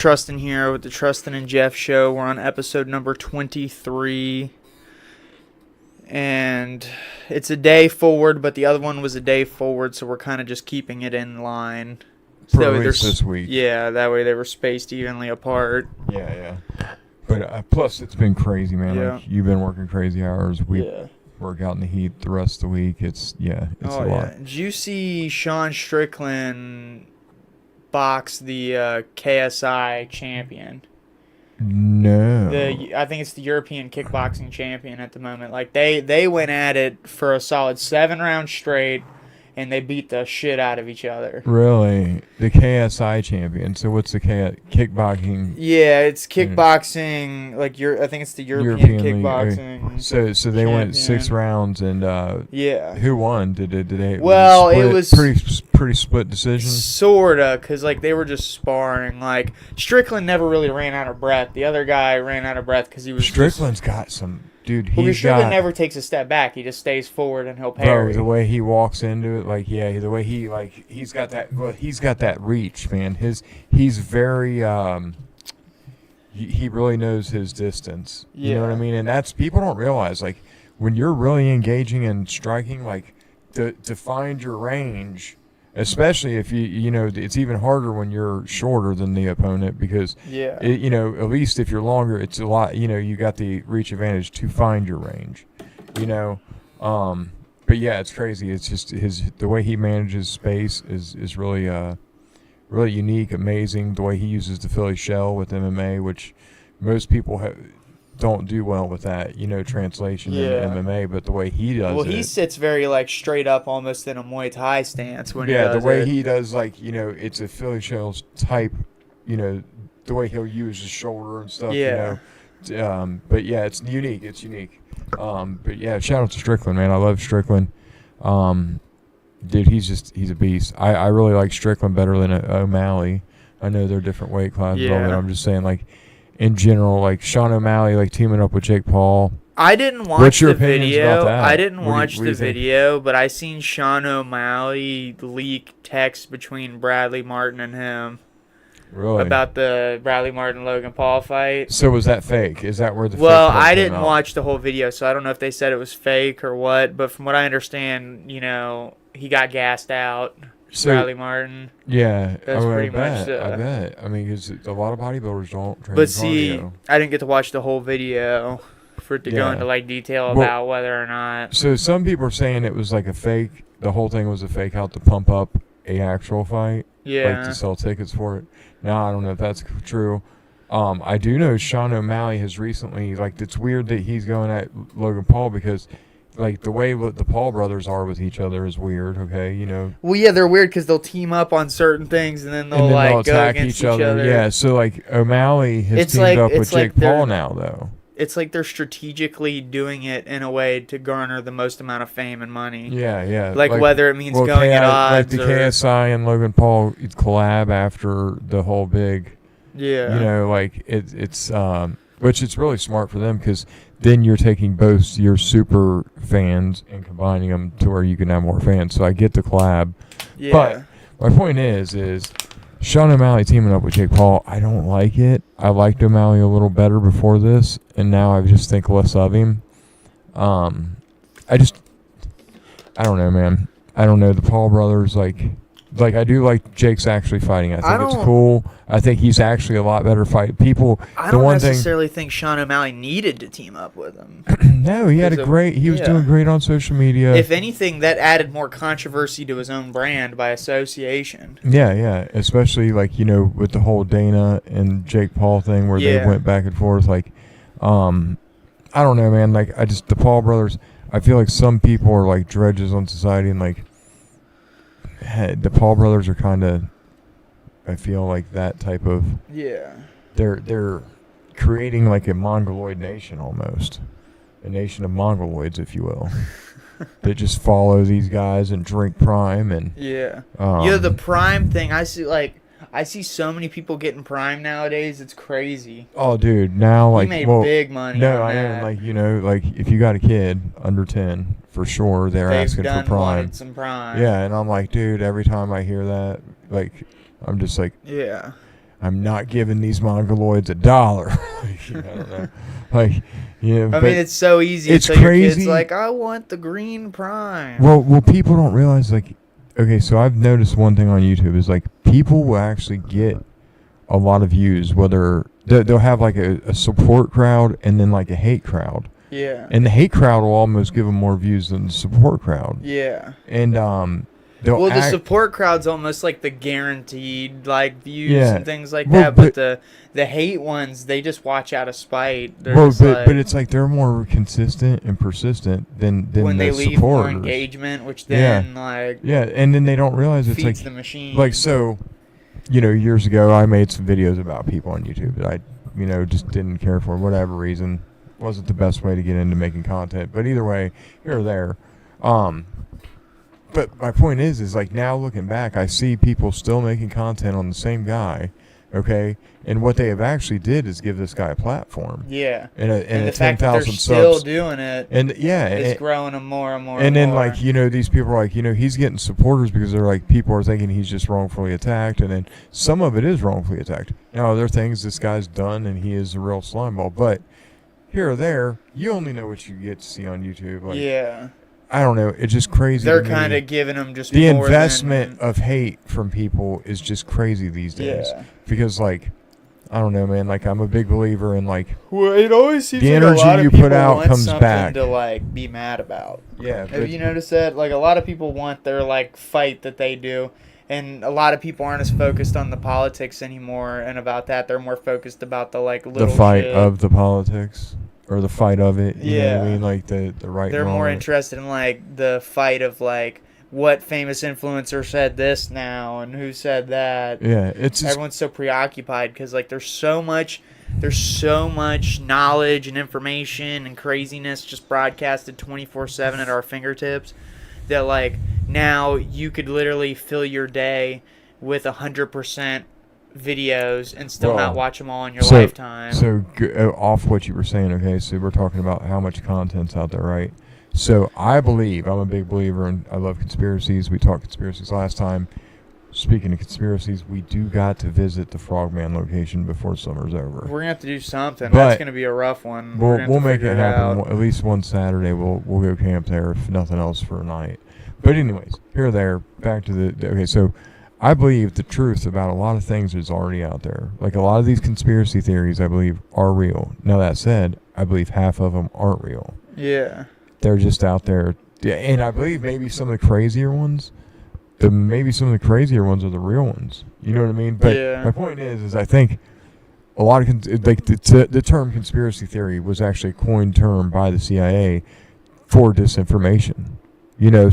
Trustin here with the Trustin and Jeff show. We're on episode number 23. And it's a day forward, but the other one was a day forward, so we're kind of just keeping it in line. So For at least this week. Yeah, that way they were spaced evenly apart. Yeah. But plus, it's been crazy, man. Yeah. Like, you've been working crazy hours. We work out in the heat the rest of the week. It's a lot. Did you see Sean Strickland box the KSI champion? No. I think it's the European kickboxing champion at the moment. Like they went at it for a solid 7 rounds straight, and they beat the shit out of each other. Really? The KSI champion. So what's the kickboxing? Yeah, it's kickboxing. I think it's the European kickboxing. So they went 6 rounds, and who won? Did they? Well, it was pretty split decision. Sorta, because they were just sparring. Like Strickland never really ran out of breath. The other guy ran out of breath because he was. Strickland's got some. Dude, Strickland never takes a step back. He just stays forward and he'll parry. Bro, the way he walks into it, the way he's got that. Well, he's got that reach, man. He's very. He really knows his distance. You know what I mean? And that's people don't realize when you're really engaging and striking, to find your range. Especially if it's even harder when you're shorter than the opponent because, at least if you're longer, it's a lot, you got the reach advantage to find your range, But yeah, it's crazy. It's just the way he manages space is really, really unique, amazing. The way he uses the Philly shell with MMA, which most people don't do well with that, translation in MMA, but the way he does it. Well, he sits very, straight up almost in a Muay Thai stance when he does the way it. he does, it's a Philly shell type, the way he'll use his shoulder and stuff, But, yeah, it's unique. But, yeah, shout out to Strickland, man. I love Strickland. Dude, he's a beast. I really like Strickland better than O'Malley. I know they're different weight classes, but I'm just saying, in general, Sean O'Malley, teaming up with Jake Paul. I didn't watch What's your the video. About that? I didn't watch what the video, but I seen Sean O'Malley leak text between Bradley Martin and him. Really? About the Bradley Martin-Logan Paul fight. So was that fake? Is that where the Well, fake I came didn't out? watch the whole video, so I don't know if they said it was fake or what, but from what I understand, he got gassed out. Bradley Martin. Yeah, That's pretty much. much. I bet. I mean, because a lot of bodybuilders don't train. But see, cardio. I didn't get to watch the whole video for it to go into detail about whether or not. So some people are saying it was a fake. The whole thing was a fake out to pump up a actual fight. Yeah. To sell tickets for it. Now I don't know if that's true. I do know Sean O'Malley has recently it's weird that he's going at Logan Paul because. The way the Paul brothers are with each other is weird, okay? Well, yeah, they're weird because they'll team up on certain things and then they'll they'll go attack against each other. Yeah, so O'Malley has teamed up with Jake Paul now, though. It's they're strategically doing it in a way to garner the most amount of fame and money. Yeah. Whether it means going at odds the KSI and Logan Paul collab after the whole big. Yeah. It's which it's really smart for them because then you're taking both your super fans and combining them to where you can have more fans. So I get the collab. Yeah. But my point is Sean O'Malley teaming up with Jake Paul, I don't like it. I liked O'Malley a little better before this, and now I just think less of him. I don't know, man. I don't know. The Paul brothers, I do like Jake's actually fighting. I think it's cool. I think he's actually a lot better fight. I don't necessarily think Sean O'Malley needed to team up with him. No, he had he was doing great on social media. If anything, that added more controversy to his own brand by association. Yeah. Especially with the whole Dana and Jake Paul thing where they went back and forth. I don't know, man. The Paul brothers, I feel some people are dredges on society and the Paul brothers are kind of, I feel that type of. Yeah. They're creating a Mongoloid nation almost, a nation of Mongoloids, if you will, that just follow these guys and drink Prime and. Yeah. The Prime thing. I see so many people getting Prime nowadays. It's crazy. Oh, dude! Now he made big money. No, I know. If you got a kid under 10, for sure they're asking for Prime. Wanted some Prime. Yeah, and I'm dude. Every time I hear that, I'm just yeah. I'm not giving these mongoloids $1. Like, I don't know. Like, yeah. I mean, it's so easy. It's so crazy. Your kid's like, I want the green prime. Well, people don't realize, like, okay, so I've noticed one thing on YouTube is, like, people will actually get a lot of views, whether they'll have, like, a support crowd and then, like, a hate crowd. Yeah. And the hate crowd will almost give them more views than the support crowd. Yeah. And, the support crowd's almost like the guaranteed like views Yeah. and things like Well, that, but the hate ones, they just watch out of spite. They're Well, just but it's like they're more consistent and persistent than when the they leave supporters. more engagement, which then and then they don't realize it's feeds like the machine. Like, so, years ago I made some videos about people on YouTube that I just didn't care for whatever reason. Wasn't the best way to get into making content, but either way, here or there. But my point is like, now looking back, I see people still making content on the same guy, okay? And what they have actually did is give this guy a platform. Yeah. And the 10,000 fact that they're subs. still doing it. And yeah, it's growing them more and more. And then more. like, these people are like, he's getting supporters because they're like, people are thinking he's just wrongfully attacked, and then some of it is wrongfully attacked. Now, other things this guy's done, and he is a real slimeball, but here or there, you only know what you get to see on YouTube. Like, yeah. I don't know. It's just crazy. They're kind of giving them just the more investment of hate from people is just crazy these days. Yeah. Because like, I don't know, man. Like, I'm a big believer in like. Well, it always seems the like energy a lot of you people put out want comes something back to like be mad about. Yeah. Have you noticed that? Like, a lot of people want their like fight that they do, and a lot of people aren't as focused on the politics anymore. And about that, they're more focused about the like little the fight shit. of the politics. Or the fight of it, you know what I mean? Like the right. They're more interested in like the fight of like what famous influencer said this now and who said that. Yeah, it's everyone's so preoccupied because like there's so much knowledge and information and craziness just broadcasted 24/7 at our fingertips that like now you could literally fill your day with 100% videos and still not watch them all in your lifetime. So off what you were saying, okay, so we're talking about how much content's out there, right? So I'm a big believer in, I love conspiracies. We talked conspiracies last time. Speaking of conspiracies, we do got to visit the Frogman location before summer's over. We're gonna have to do something. But that's gonna be a rough one. We'll make it happen. At least one Saturday we'll go camp there, if nothing else, for a night. But anyways, here or there, back to okay, so I believe the truth about a lot of things is already out there. Like, a lot of these conspiracy theories, I believe, are real. Now, that said, I believe half of them aren't real. Yeah. They're just out there. And I believe maybe some of the crazier ones, are the real ones. You know what I mean? But my point is I think a lot of, the term conspiracy theory was actually a coined term by the CIA for disinformation.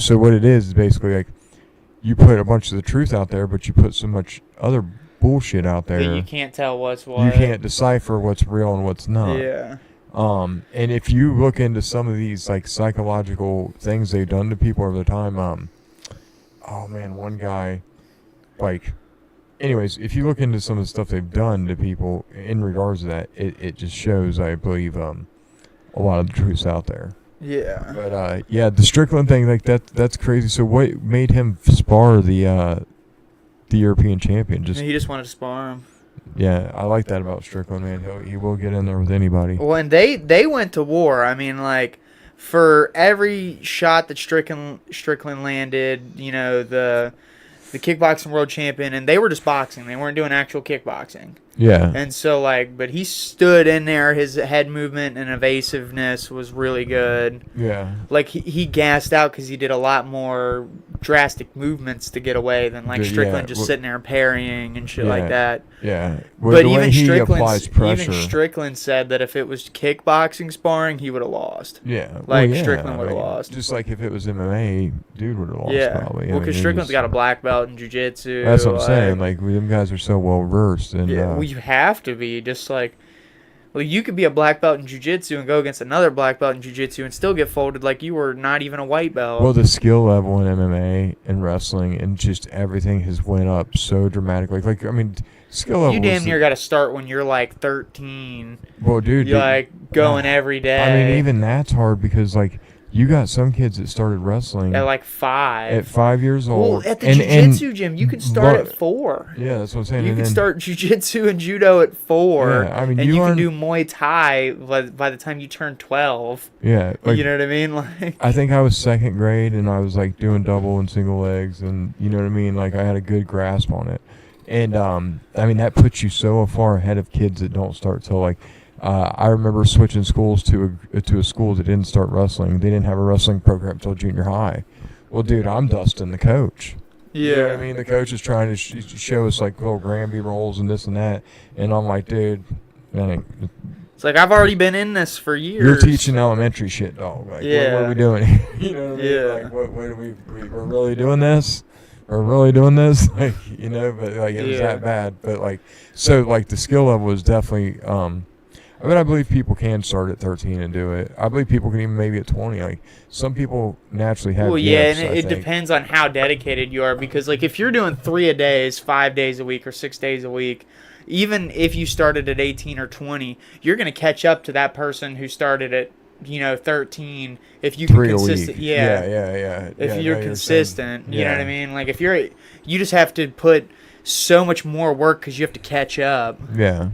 So what it is basically like, you put a bunch of the truth out there, but you put so much other bullshit out there that you can't tell what's what. You can't decipher what's real and what's not. Yeah. And if you look into some of these like psychological things they've done to people over the time, oh man, one guy, like, anyways, if you look into some of the stuff they've done to people in regards to that, it just shows, I believe, a lot of the truth's out there. Yeah. But the Strickland thing, like that's crazy. So what made him spar the European champion? He just wanted to spar him. Yeah, I like that about Strickland, man. He will get in there with anybody. Well, and they went to war. I mean, like, for every shot that Strickland landed, the kickboxing world champion, and they were just boxing. They weren't doing actual kickboxing. Yeah. And so, like, but he stood in there. His head movement and evasiveness was really good. Yeah. Like, he gassed out because he did a lot more drastic movements to get away than, like, Strickland just sitting there and parrying and shit like that. Yeah. But even Strickland said that if it was kickboxing sparring, he would have lost. Yeah. Like, Strickland would have lost. Just like if it was MMA, dude would have lost probably. Well, because Strickland's got a black belt in jiu-jitsu. That's what I'm saying. Like, them guys are so well-versed. And, well, you have to be. Just like, well, you could be a black belt in jiu-jitsu and go against another black belt in jiu-jitsu and still get folded like you were not even a white belt. Well, the skill level in MMA and wrestling and just everything has went up so dramatically. Like, I mean, skill level. You damn near got to start when you're like 13. Well, dude, you're like going every day. I mean, even that's hard because like you got some kids that started wrestling at like 5. at 5 years old. Well, at the jiu-jitsu gym, you can start at 4. Yeah, that's what I'm saying. You can start jiu-jitsu and judo at 4. Yeah, I mean, and you can do Muay Thai by the time you turn 12. Yeah. Like, you know what I mean? Like, I think I was 2nd grade, and I was, like, doing double and single legs, and you know what I mean? Like, I had a good grasp on it. And, I mean, that puts you so far ahead of kids that don't start till, like, I remember switching schools to a school that didn't start wrestling. They didn't have a wrestling program until junior high. Well, dude, I'm Dustin, the coach. yeah. You know what I mean? The coach is trying to show us, like, little Granby rolls and this and that. And I'm like, dude, man, It's like, I've already been in this for years. you're teaching elementary shit, dog. Like, Yeah. what are we doing here? You know what I mean? Yeah. Like, what are we're really doing this? We're really doing this? Like, you know, but, like, it was Yeah. that bad. But, like, so, like, the skill level was definitely, I mean, I believe people can start at 13 and do it. I believe people can even maybe at 20. Like, some people naturally have Well, yeah, gifts, and I it think. depends on how dedicated you are. Because, like, if you're doing 3 a day, 5 days a week, or 6 days a week, even if you started at 18 or 20, you're going to catch up to that person who started at, 13 if you can 3 a consistent. week. Yeah. Yeah. If Yeah, you're no, consistent, saying- you know yeah. what I mean? Like, if you just have to put so much more work because you have to catch up. Yeah.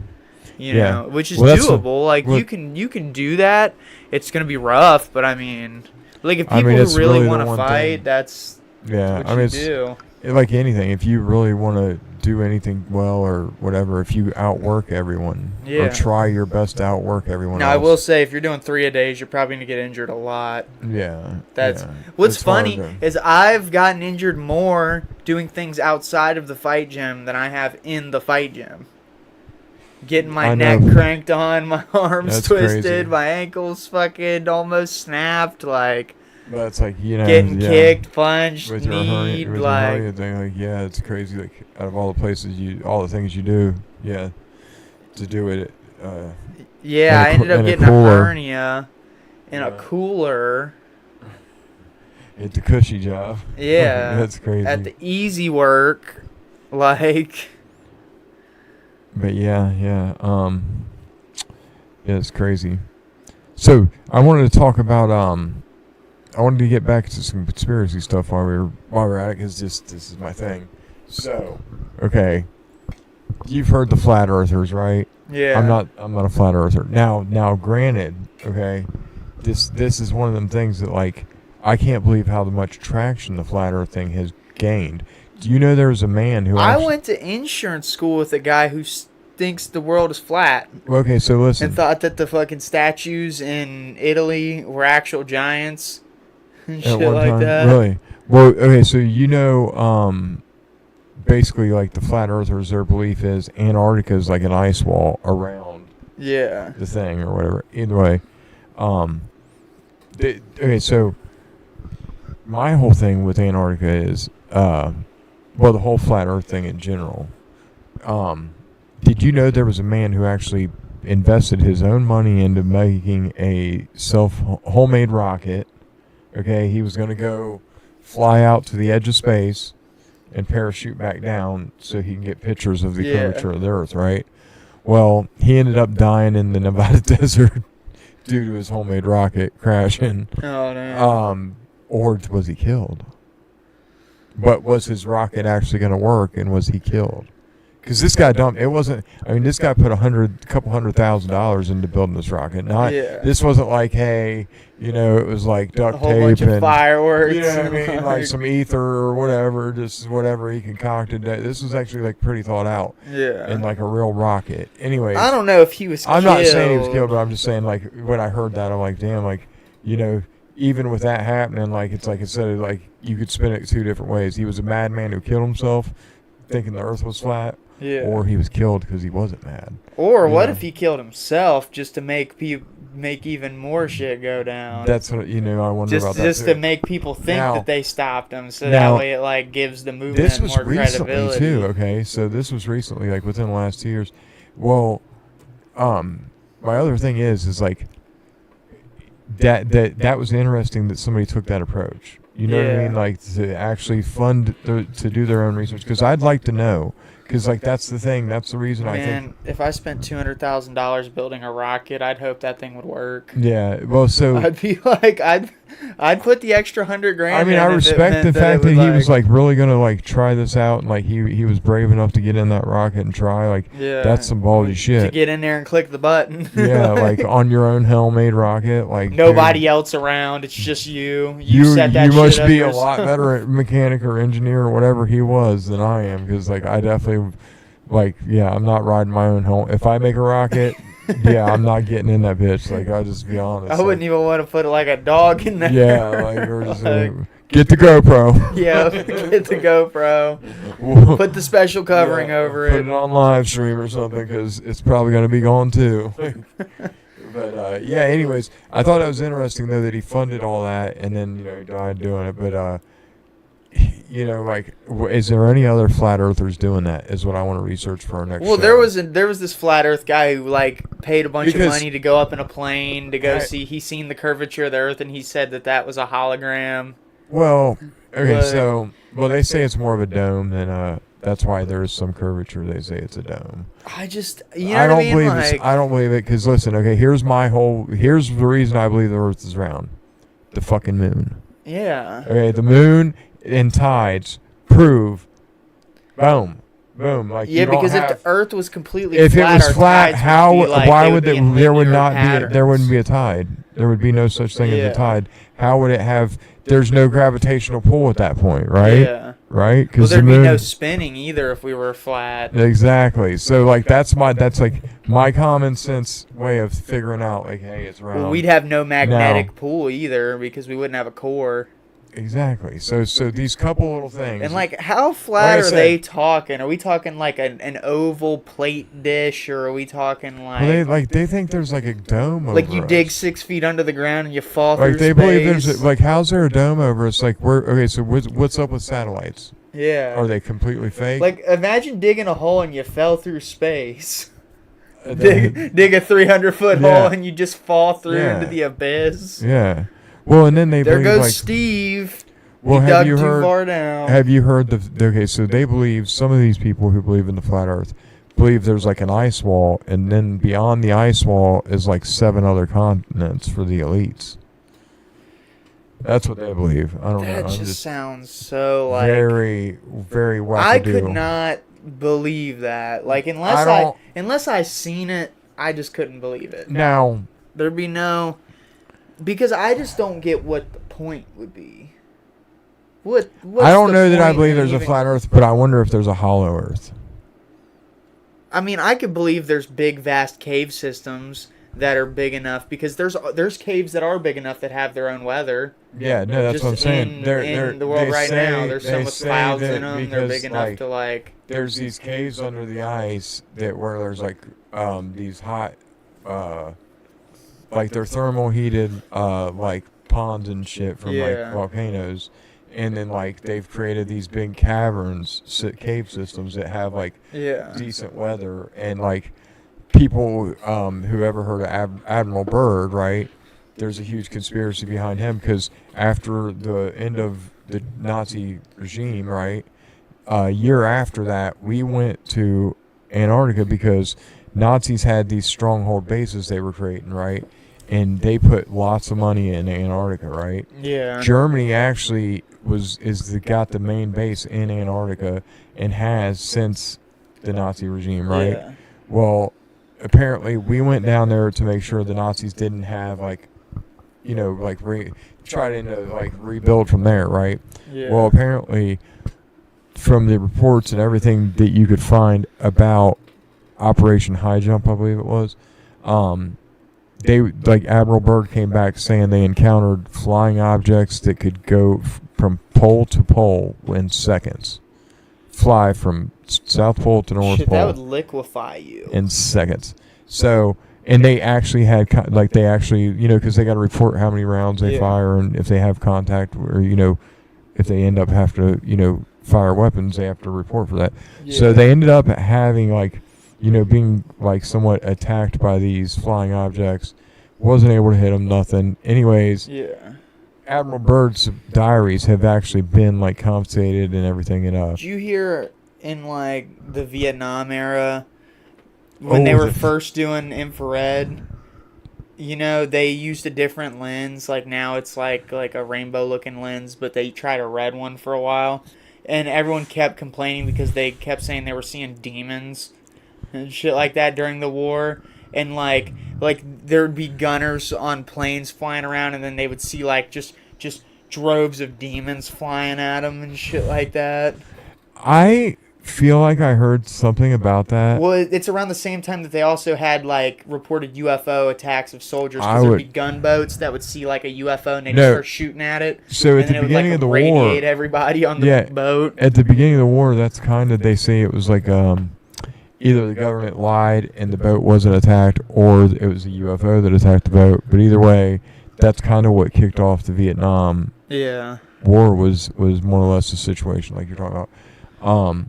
You Yeah. know, which is Well, that's doable. Like, well- you can do that. It's gonna be rough, but I mean, like, if I people mean, it's who really really the want to one fight, thing. that's Yeah. what I mean, you it's do. like anything. If you really want to do anything well or whatever, if you outwork everyone Yeah. or try your best to outwork everyone Now, else. I will say, if you're doing 3 a days, you're probably gonna get injured a lot. Yeah. That's yeah. what's It's hard funny to- is I've gotten injured more doing things outside of the fight gym than I have in the fight gym. Getting my I neck know. cranked on, my arms That's twisted, crazy. my ankles fucking almost snapped, like But it's like, you know, getting yeah, kicked, punched, with your kneed, hernia, with like your hernia thing. Like, yeah, it's crazy. Like, out of all the places all the things you do, yeah, to do it. yeah, I ended up in a getting a cooler. hernia in a Yeah. cooler. It's a cushy job. Yeah, That's crazy. at the easy work, like. But yeah, yeah, it's crazy. So I wanted to talk about I wanted to get back to some conspiracy stuff while we're at it, because this is my thing. So, okay, you've heard the flat earthers, right? Yeah. I'm not a flat earther. Now, granted, okay, this is one of them things that, like, I can't believe how much traction the flat earth thing has gained. Do you know there was a man who I actually, went to insurance school with a guy who thinks the world is flat okay, so listen. and thought that the fucking statues in Italy were actual giants and At shit one like time? that. Really? Well, okay, so basically, like, the flat earthers, their belief is Antarctica is like an ice wall around Yeah. the thing or whatever. Either way, okay, so my whole thing with Antarctica is, the whole flat earth thing in general. Did you know there was a man who actually invested his own money into making a homemade rocket? Okay, he was going to go fly out to the edge of space and parachute back down so he can get pictures of the Yeah. curvature of the Earth, right? Well, he ended up dying in the Nevada desert due to his homemade rocket crashing. Oh no. Or was he killed? But was his rocket actually going to work, and was he killed? Because this guy dumped. It wasn't. I mean, this guy put couple $100,000 into building this rocket. Yeah. This wasn't like, hey, it was like A duct whole tape bunch of and fireworks. you know what I and, mean, like some ether or whatever, just whatever he concocted. This was actually like pretty thought out Yeah. and like a real rocket. Anyways, I don't know if he was I'm killed. not saying he was killed, but I'm just saying, like, when I heard that, I'm like, damn, like, even with that happening, like, it's like I said, like, you could spin it 2 different ways. He was a madman who killed himself thinking the earth was flat, Yeah. or he was killed because he wasn't mad. Or what Yeah. if he killed himself just to make even more shit go down? That's what, I wonder about that Just too. to make people think Now- that they stopped him, so now, that way it like gives the movement This was more recently credibility. too, okay? So this was recently, like within the last 2 years. Well, my other thing is like that was interesting that somebody took that approach. You know what I Yeah. mean? Like, to actually to do their own research, because I'd like to know, because like that's the thing, that's the reason I think. Man, if I spent $200,000 building a rocket, I'd hope that thing would work. Yeah. Well, so I'd be like, I'd put the extra $100,000. I mean, I respect the fact that he was like really gonna like try this out, and like he was brave enough to get in that rocket and try. Like, that's some ballsy shit. To get in there and click the button. Yeah, like on your own Hell-made rocket. Like nobody else around. It's just you. You set that you shit must up be a lot better mechanic or engineer or whatever he was than I am, because like I definitely like I'm not riding my own home. If I make a rocket. Yeah, I'm not getting in that bitch. Like, I'll just be honest. I wouldn't even want to put like a dog in there. Yeah, like, we're just get the GoPro. Yeah, get the GoPro. Put the special covering over it. Put it on live stream or something, because it's probably going to be gone too. But, yeah, anyways, I thought it was interesting, though, that he funded all that, and then, he died doing it. But, like, is there any other flat earthers doing that? Is what I want to research for our next. Well, show. there was this flat Earth guy who like paid a bunch of money to go up in a plane to go see. He seen the curvature of the Earth, and he said that was a hologram. Well, okay, they say it's more of a dome than that's why there's some curvature. They say it's a dome. I just, I don't believe I don't believe it, because listen, okay, here's the reason I believe the Earth is round. The fucking moon. Yeah. Okay, the moon and tides prove, boom, like because if the Earth was completely if flat, it was flat, why would there wouldn't be a tide? There would be no such thing as a tide. How would it have? There's no gravitational pull at that point, right? Yeah. Right? Because there'd be no spinning either if we were flat. Exactly. So like that's like my common sense way of figuring out like, hey, it's round. Well, we'd have no magnetic pull either, because we wouldn't have a core. Exactly. So these couple little things. And like, how flat are they talking? Are we talking like an oval plate dish, or are we talking like? Well, they think there's like a dome over like you us. dig 6 feet under the ground and you fall through Like they space. believe there's like, how's there a dome over us? Like so what's up with satellites? Yeah. Are they completely fake? Like, imagine digging a hole and you fell through space. Dig a 300-foot hole and you just fall through into the abyss. Yeah. Well, and then there goes like, Steve. Well, he dug too far down. Have you heard okay, so they believe, some of these people who believe in the flat Earth believe there's like an ice wall, and then beyond the ice wall is like 7 other continents for the elites. That's what they believe. I don't know. That just sounds so like very, very wackadoo. I could not believe that. Like, unless I seen it, I just couldn't believe it. Now there'd be no, because I just don't get what the point would be. I don't know that I believe there's a flat Earth, but I wonder if there's a hollow Earth. I mean, I could believe there's big, vast cave systems that are big enough, because there's caves that are big enough that have their own weather. Yeah, no, that's what I'm saying. In the world right now, there's some with clouds in them. They're big enough to like. There's these caves under the ice where there's like these hot, like they're thermal heated like ponds and shit from like volcanoes. And then, like, they've created these big caverns, cave systems that have, like, decent weather. And, like, people who ever heard of Admiral Byrd, right, there's a huge conspiracy behind him, because after the end of the Nazi regime, right, a year after that, we went to Antarctica because Nazis had these stronghold bases they were creating, right? And they put lots of money in Antarctica, right? Yeah. Germany actually got the main base in Antarctica, and has since the Nazi regime, right? Yeah. Well, apparently we went down there to make sure the Nazis didn't have try to rebuild from there, right? Yeah. Well, apparently from the reports and everything that you could find about Operation High Jump, I believe it was, Admiral Byrd came back saying they encountered flying objects that could go from pole to pole in seconds. Fly from South Pole to North Pole. That would liquefy you. In seconds. So, and they actually had, because they got to report how many rounds they fire, and if they have contact, or, if they end up have to, fire weapons, they have to report for that. Yeah. So they ended up having, being somewhat attacked by these flying objects. Wasn't able to hit them, nothing. Anyways, Admiral Byrd's diaries have actually been confiscated and everything. And did you hear in the Vietnam era when they were first doing infrared? they used a different lens. Like now it's like a rainbow looking lens, but they tried a red one for a while, and everyone kept complaining because they kept saying they were seeing demons and shit like that during the war. And like there'd be gunners on planes flying around, and then they would see like just droves of demons flying at them and shit like that. I feel like I heard something about that. Well, it's around the same time that they also had like reported UFO attacks of soldiers, I because there'd would- be gunboats that would see like a UFO and they'd No. start shooting at it. So And at the then it would beginning like of the war, radiate everybody on the Yeah. boat. at the beginning of the war, that's kind of, they say it was like either the government lied and the boat wasn't attacked, or it was a UFO that attacked the boat. But either way, that's kind of what kicked off the Vietnam Yeah. War. Was more or less the situation like you're talking about.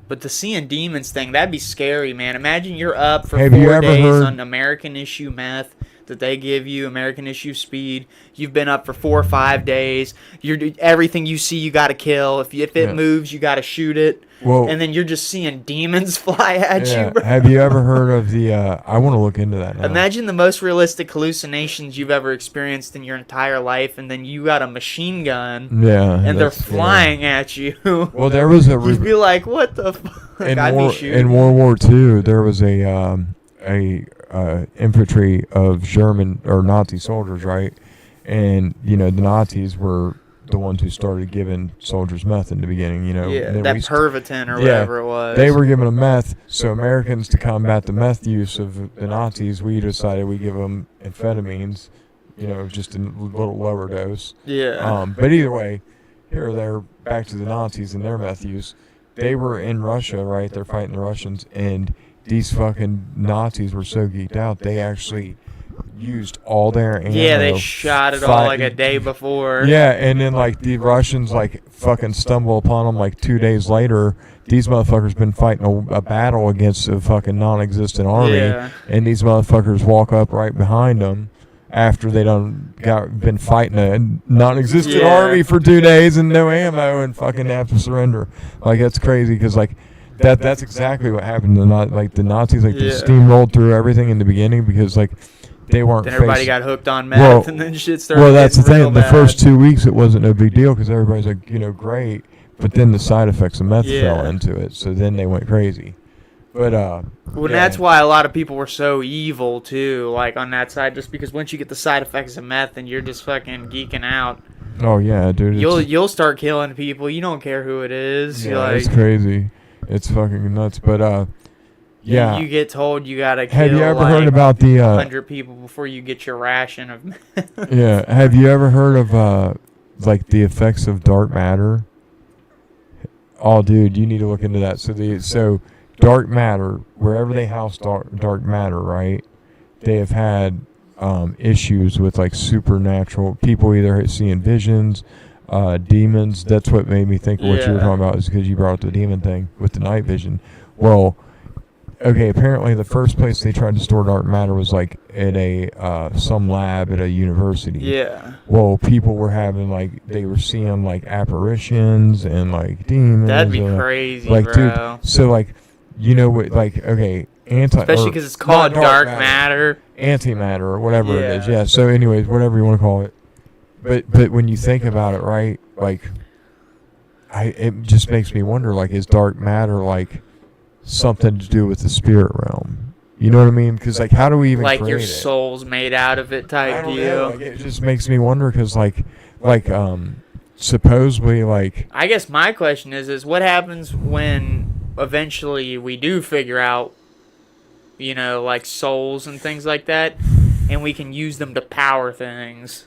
But the seeing demons thing, that'd be scary, man. Imagine you're up for Have you 4 ever days heard- on American issue meth that they give you, American issue speed. You've been up for 4 or 5 days. Everything you see, you got to kill. If it Yeah. moves, you got to shoot it. Well, And then you're just seeing demons fly at yeah. you, bro. Have you ever heard of the? I want to look into that now. Imagine the most realistic hallucinations you've ever experienced in your entire life, and then you got a machine gun, Yeah, and they're that's scary. flying at you. Well, there was a You'd be like, what the fuck? in I'd War- be shooting. in World War II, there was a infantry of German or Nazi soldiers, right? And the Nazis were the ones who started giving soldiers meth in the beginning. Yeah, and then that we Pervitin or Yeah, whatever it was. They were giving them meth, so Americans, to combat the meth use of the Nazis, we decided we give them amphetamines, just in a little lower dose. Yeah. But either way, here or there, back to the Nazis and their meth use. They were in Russia, right? They're fighting the Russians, and these fucking Nazis were so geeked out, they actually used all their ammo. Yeah, they shot it all like a day before. Yeah, and then like the Russians like fucking stumble upon them like 2 days later. These motherfuckers been fighting a battle against a fucking non-existent army, Yeah. and these motherfuckers walk up right behind them after they been fighting a non-existent Yeah. army for 2 days and no ammo, and fucking have to surrender. Like, that's crazy, because like that's exactly what happened. The Nazis they Yeah. steamrolled through everything in the beginning, because like they weren't. Then everybody facing- got hooked on meth, Well- and then shit started. Well, that's the getting real thing. The bad. first 2 weeks it wasn't no big deal, because everybody's like, great. But then the side effects of meth Yeah. fell into it, so then they went crazy. But Well, yeah. that's why a lot of people were so evil too, like on that side, just because once you get the side effects of meth, then you're just fucking geeking out. Oh yeah, dude. You'll start killing people. You don't care who it is. You're it's like, crazy. It's fucking nuts. But yeah. you get told you gotta kill Have you ever like heard about the 100 people before you get your ration of meth. Yeah. Have you ever heard of like the effects of dark matter? Oh, dude, you need to look into that. So dark matter, wherever they house dark matter, right? They have had issues with like supernatural people, either seeing visions, demons. That's what made me think of what you were Yeah. talking about, is because you brought up the demon thing with the night vision. Well, okay, apparently the first place they tried to store dark matter was like at a some lab at a university. Yeah. Well, people were having like, they were seeing like apparitions and like demons. That'd be and, crazy, like, bro. dude. So like, what? Like, okay, Especially because it's called not dark matter. antimatter or whatever it is. Yeah. Yeah. So, anyways, whatever you want to call it. But when you think about it, right? Like, it just makes me wonder. Like, is dark matter like something to do with the spirit realm? You know what I mean? Because like, how do we even Like create your it? soul's made out of it I type don't deal. know. Like, it just makes me wonder, because supposedly like. I guess my question is what happens when eventually we do figure out, like souls and things like that, and we can use them to power things.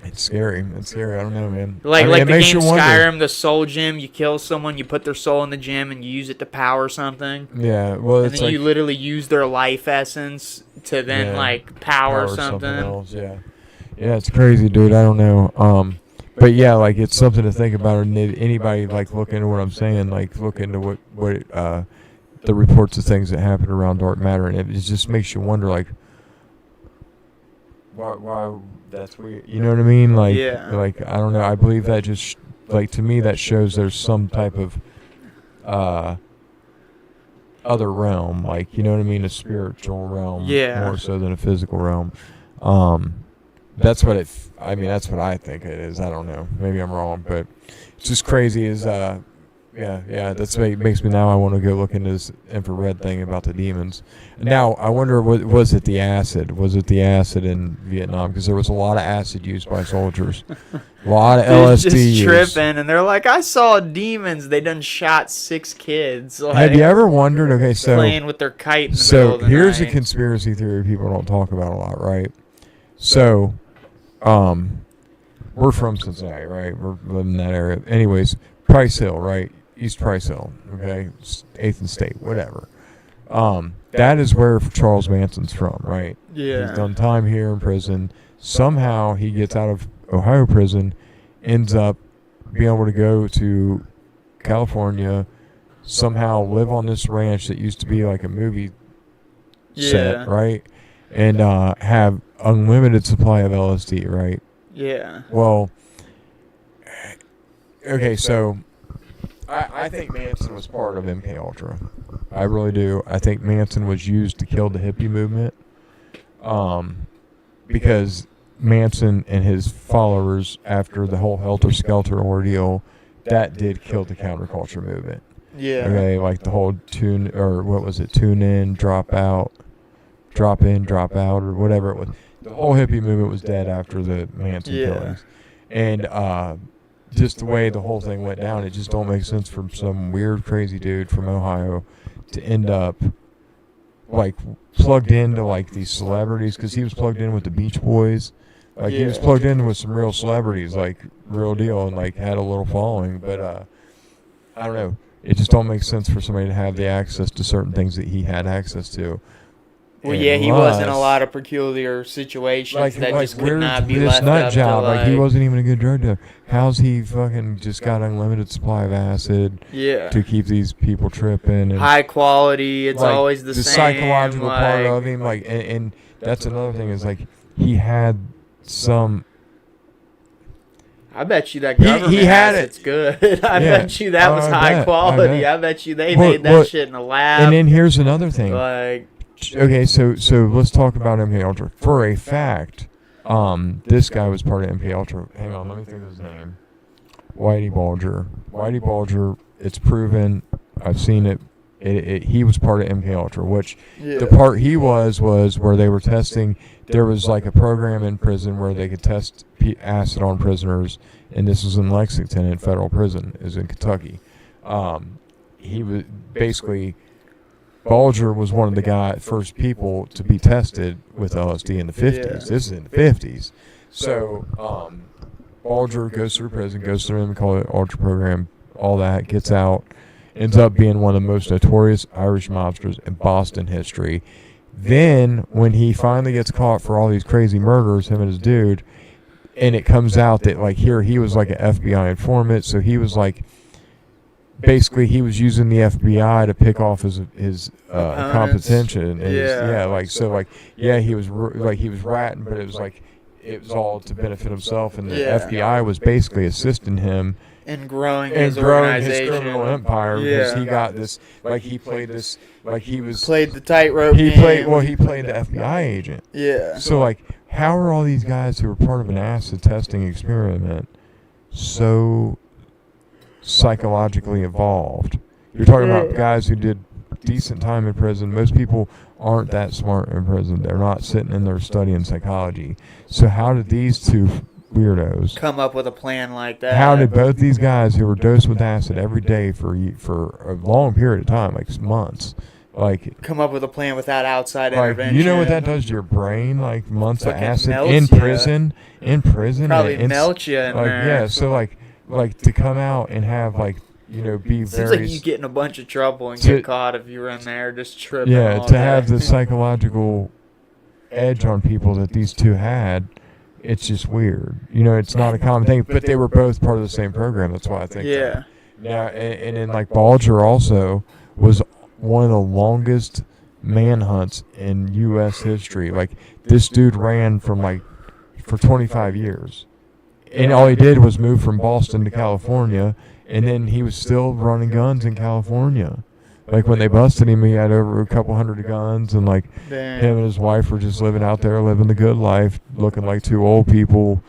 It's scary. It's scary. I don't know, man. Like I mean, like it the makes game you wonder. Skyrim, the soul gem, you kill someone, you put their soul in the gem, and you use it to power something. Yeah. Well, And it's then like you literally use their life essence to then, Yeah. like, power or something. else. Yeah. Yeah, it's crazy, dude. I don't know. But yeah, like, it's something to think about. And if anybody like look into what I'm saying, like look into what the reports of things that happen around dark matter, and it just makes you wonder, like, why that's weird. You know what I mean? Like, Yeah. like, I don't know. I believe that just like, to me, that shows there's some type of other realm, like, you know what I mean, a spiritual realm, Yeah. more so than a physical realm. That's what that's what I think it is. I don't know. Maybe I'm wrong, but it's just crazy. Yeah. That's what makes me now. I want to go look into this infrared thing about the demons. Now I wonder, was it the acid? Was it the acid in Vietnam? Because there was a lot of acid used by soldiers. A lot of LSD just use. tripping, and they're like, I saw demons. They done shot 6 kids. Like, have you ever wondered? Okay, so playing with their kite in the middle of the here's night. a conspiracy theory people don't talk about a lot, right? So, we're from Cincinnati, right? We're living in that area. Anyways, Price Hill, right? East Price Hill, okay? 8th and State, whatever. That is where Charles Manson's from, right? Yeah. He's done time here in prison. Somehow he gets out of Ohio prison, ends up being able to go to California, somehow live on this ranch that used to be like a movie set, right? And have unlimited supply of LSD, right? Yeah. Well, okay, so I think Manson was part of MK Ultra. I really do. I think Manson was used to kill the hippie movement, because Manson and his followers, after the whole Helter Skelter ordeal, that did kill the counterculture movement. Yeah. Okay, like the whole tune in, drop out, drop in, drop out, or whatever it was. The whole hippie movement was dead after the Manson killings. And just the way the whole thing went down, it just don't make sense for some weird, crazy dude from Ohio to end up like plugged into like these celebrities, because he was plugged in with the Beach Boys. Like he was plugged in with some real celebrities, like real deal, and like had a little following. But I don't know. It just don't make sense for somebody to have the access to certain things that he had access to. Well, yeah, he was in a lot of peculiar situations that just could not be left up to, like he wasn't even a good drug dealer. How's he fucking just got unlimited supply of acid to keep these people tripping? And high quality, it's like, always the same. The psychological part of him, like, and that's another thing, is like he had some... I bet you that government acid's good. I bet you that was high quality. I bet you they made that shit in a lab. And then here's another thing. Like... Okay, so let's talk about MK Ultra. For a fact, this guy was part of MK Ultra. Hang on, let me think of his name. Whitey Bulger. Whitey Bulger. It's proven. I've seen it. He was part of MK Ultra, which the part he was where they were testing. There was like a program in prison where they could test acid on prisoners, and this was in Lexington, in federal prison, is in Kentucky. He was basically... Bulger was one of the first people to be tested with LSD in the 50s. Yeah. This is in the 50s. So, Bulger goes through prison, goes through the MK Ultra program, all that, gets out, ends up being one of the most notorious Irish mobsters in Boston history. Then, when he finally gets caught for all these crazy murders, him and his dude, and it comes out that, like, here, he was like an FBI informant, so he was like... Basically, he was using the FBI to pick off his competition. And he was ratting, but it was all to benefit himself, and the FBI was basically assisting him in growing his organization, his criminal empire, because he got this, like he played this, like he was played the tightrope. He played the FBI agent. Yeah. So like, how are all these guys who were part of an acid testing experiment so psychologically evolved? You're talking about guys who did decent time in prison. Most people aren't that smart in prison. They're not sitting in there studying psychology. So how did these two weirdos come up with a plan like that? How did both these guys who were dosed with acid every day for a long period of time, like months, like come up with a plan without outside intervention? You know what that does to your brain? Like months of acid in prison. Probably melt you in there. Yeah, so like to come out and have be Seems very... like you get in a bunch of trouble and get caught if you were in there just tripping all to day. have the psychological edge on people that these two had, it's just weird. It's not a common thing, but they were both part of the same program. That's why I think that. Yeah, and then like Bulger also was one of the longest manhunts in U.S. history. Like this dude ran for 25 years. And all he did was move from Boston to California, and then he was still running guns in California. Like when they busted him, he had over a couple hundred guns, and like Damn. him and his wife were just living out there, living the good life, looking like two old people.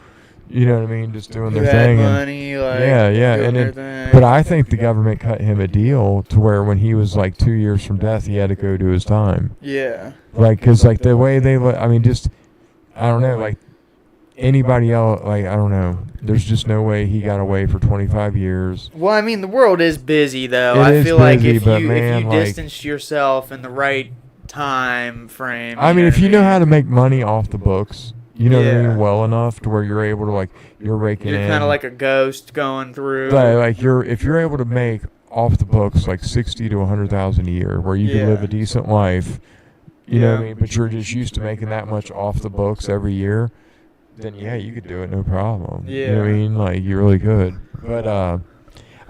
You know what I mean? Just doing Who their had thing. money, like, Yeah. doing And their it, thing. but I think the government cut him a deal to where when he was like 2 years from death, he had to go to his time. Yeah. Like, cause like the way they, I mean, just I don't know, like anybody else, like I don't know. There's just no way he got away for 25 years. Well, I mean, the world is busy, though. It I is feel like busy, if but you man, like- distance yourself in the right time frame. I mean, if you know what I how to make money off the books, you know what I Yeah. mean, well enough to where you're able to like you're raking You're in. kind of like a ghost going through. Like if you're able to make off the books like 60 to 100,000 a year, where you Yeah. can live a decent life, you know what I Yeah. mean. But you're just used to making that much off the books every year, then yeah, you could do it no problem. You know what I Yeah. mean? Like you really could. But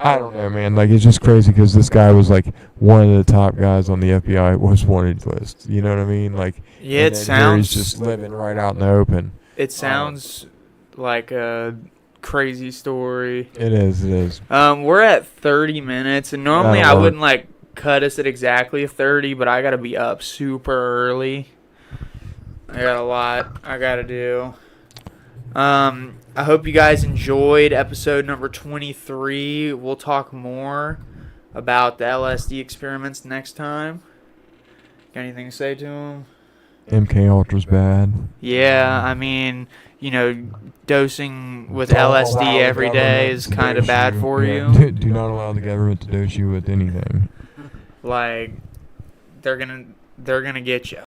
I don't know, man. Like it's just crazy because this guy was like one of the top guys on the FBI most wanted list. You know what I mean? Like Yeah, and it then here he's sounds. just living right out in the open. It sounds like a crazy story. It is. We're at 30 minutes, and normally That'll I work. wouldn't like cut us at exactly 30, but I gotta be up super early. I got a lot I gotta do. I hope you guys enjoyed episode number 23. We'll talk more about the LSD experiments next time. Got anything to say to them? MK Ultra's bad. Yeah, I mean, dosing with Don't LSD allow the every day government is to kind of dose bad for Yeah, you. Do not allow the government to dose you with anything. Like, they're gonna get you.